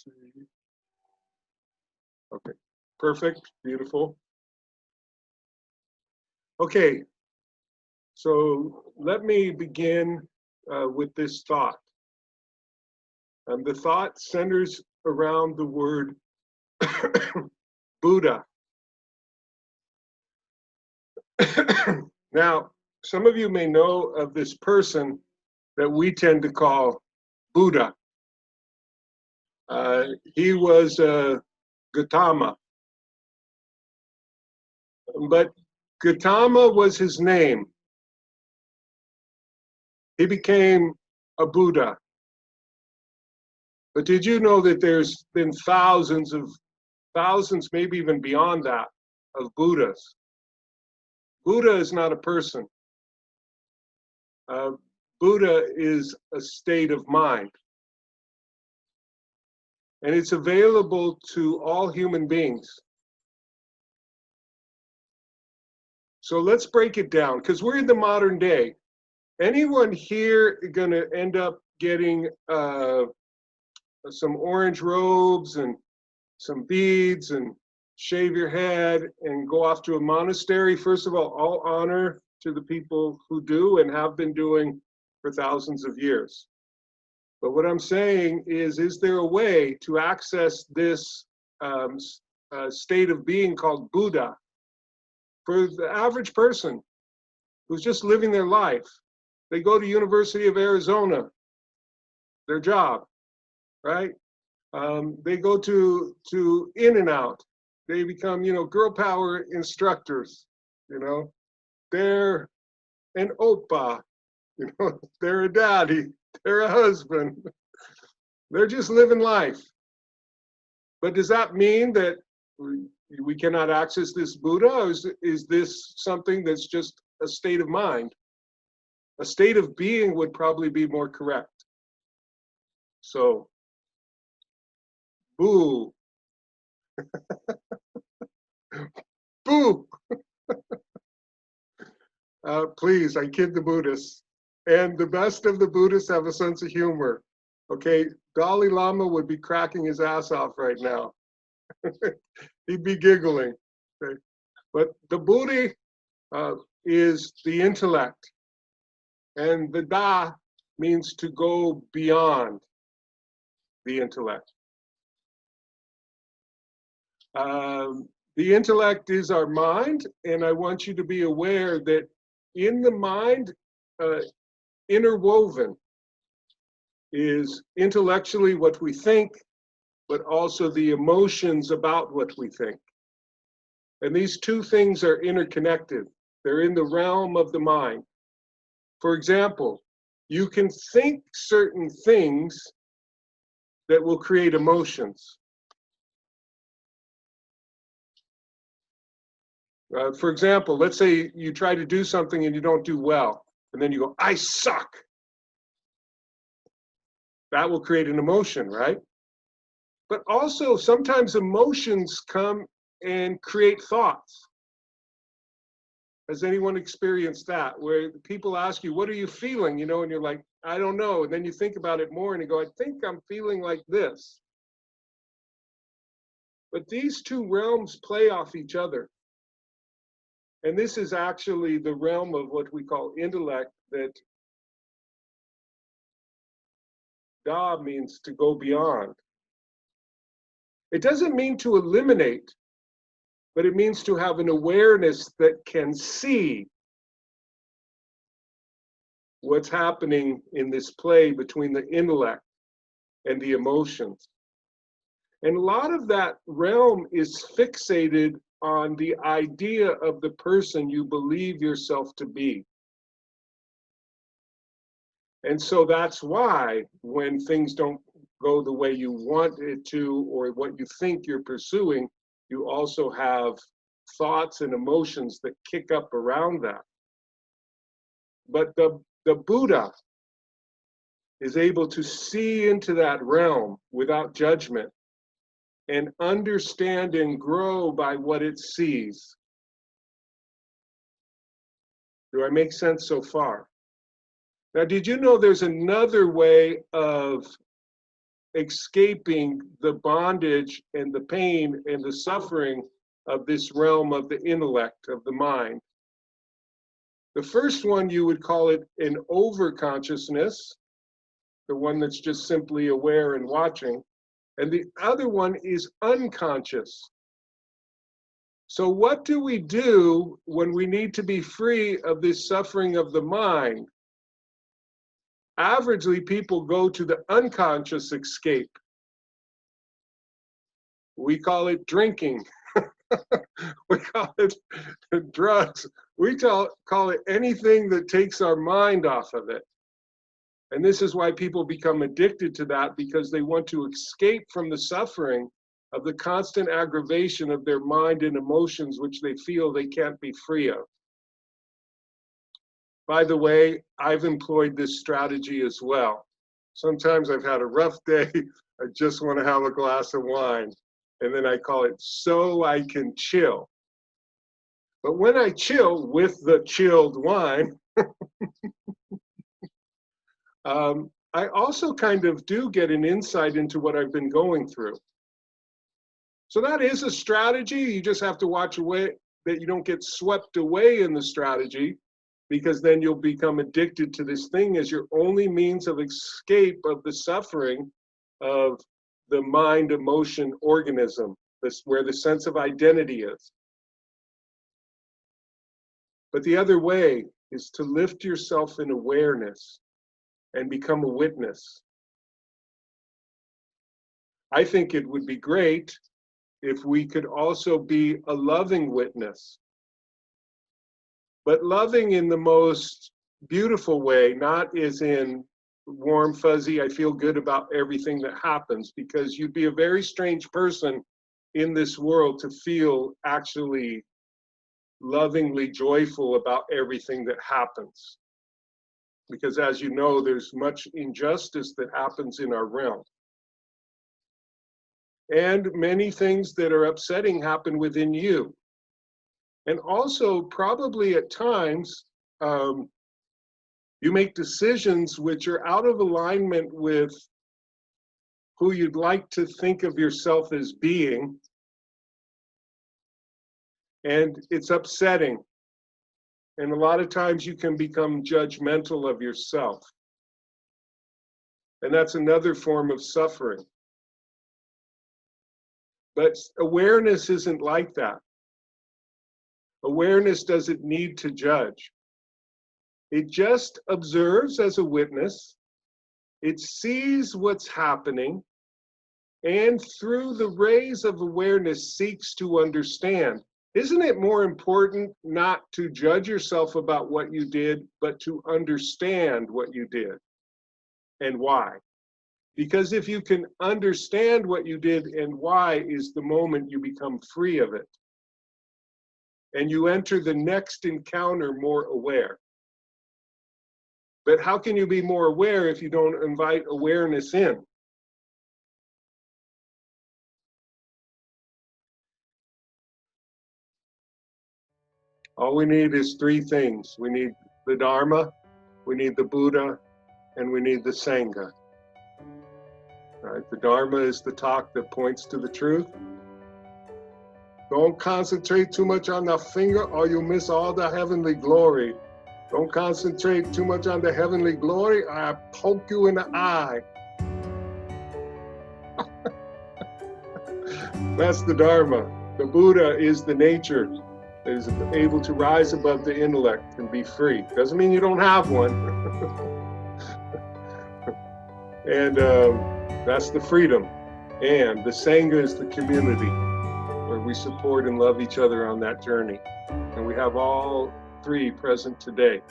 see. Okay, perfect, beautiful. Okay, so let me begin with this thought. The thought centers around the word Buddha. Now, some of you may know of this person that we tend to call Buddha. He was Gautama, but Gautama was his name. He became a Buddha. But did you know that there's been thousands, maybe even beyond that, of Buddhas? Buddha is not a person. Buddha is a state of mind. And it's available to all human beings. So let's break it down, because we're in the modern day. Anyone here going to end up getting some orange robes and some beads and shave your head and go off to a monastery? First of all honor to the people who do and have been doing for thousands of years. But what I'm saying is there a way to access this state of being called Buddha for the average person who's just living their life? They go to University of Arizona, their job, right? They go to In-N-Out. They become, girl power instructors, They're an oppa, they're a daddy, they're a husband. They're just living life. But does that mean that we cannot access this Buddha? Or is this something that's just a state of mind? A state of being would probably be more correct. So, boo. Boo! Please, I kid the Buddhists. And the best of the Buddhists have a sense of humor. Okay, Dalai Lama would be cracking his ass off right now. He'd be giggling. Okay? But the Buddha is the intellect. And the Da means to go beyond the intellect. The intellect is our mind, and I want you to be aware that in the mind, interwoven is intellectually what we think, but also the emotions about what we think. And these two things are interconnected. They're in the realm of the mind. For example, you can think certain things that will create emotions. For example, let's say you try to do something and you don't do well, and then you go, I suck. That will create an emotion, right? But also sometimes emotions come and create thoughts. Has anyone experienced that, where people ask you, what are you feeling? And you're like, I don't know. And then you think about it more and you go, I think I'm feeling like this. But these two realms play off each other. And this is actually the realm of what we call intellect, that Da means to go beyond. It doesn't mean to eliminate, but it means to have an awareness that can see what's happening in this play between the intellect and the emotions. And a lot of that realm is fixated on the idea of the person you believe yourself to be. And so that's why when things don't go the way you want it to, or what you think you're pursuing, you also have thoughts and emotions that kick up around that. But the Buddha is able to see into that realm without judgment and understand and grow by what it sees. Do I make sense so far? Now, did you know there's another way of escaping the bondage and the pain and the suffering of this realm of the intellect, of the mind. The first one, you would call it an overconsciousness, the one that's just simply aware and watching. And the other one is unconscious. So what do we do when we need to be free of this suffering of the mind? Averagely, people go to the unconscious escape. We call it drinking. We call it drugs. We call it anything that takes our mind off of it. And this is why people become addicted to that, because they want to escape from the suffering of the constant aggravation of their mind and emotions, which they feel they can't be free of. By the way, I've employed this strategy as well. Sometimes I've had a rough day, I just want to have a glass of wine, and then I call it so I can chill. But when I chill with the chilled wine, I also kind of do get an insight into what I've been going through. So that is a strategy. You just have to watch away that you don't get swept away in the strategy, because then you'll become addicted to this thing as your only means of escape of the suffering of the mind emotion organism. That's where the sense of identity is. But the other way is to lift yourself in awareness and become a witness. I think it would be great if we could also be a loving witness, but loving in the most beautiful way, not as in warm, fuzzy, I feel good about everything that happens, because you'd be a very strange person in this world to feel actually lovingly joyful about everything that happens. Because as you know, there's much injustice that happens in our realm. And many things that are upsetting happen within you. And also, probably at times, you make decisions which are out of alignment with who you'd like to think of yourself as being. And it's upsetting. And a lot of times you can become judgmental of yourself. And that's another form of suffering. But awareness isn't like that. Awareness doesn't need to judge. It just observes as a witness. It sees what's happening, and through the rays of awareness seeks to understand. Isn't it more important not to judge yourself about what you did, but to understand what you did and why? Because if you can understand what you did and why, is the moment you become free of it. And you enter the next encounter more aware. But how can you be more aware if you don't invite awareness in? All we need is three things. We need the Dharma, we need the Buddha, and we need the Sangha. Right? The Dharma is the talk that points to the truth. Don't concentrate too much on the finger or you'll miss all the heavenly glory. Don't concentrate too much on the heavenly glory, I poke you in the eye. That's the Dharma. The Buddha is the nature that is able to rise above the intellect and be free. Doesn't mean you don't have one. And that's the freedom. And the Sangha is the community where we support and love each other on that journey. And we have all three present today.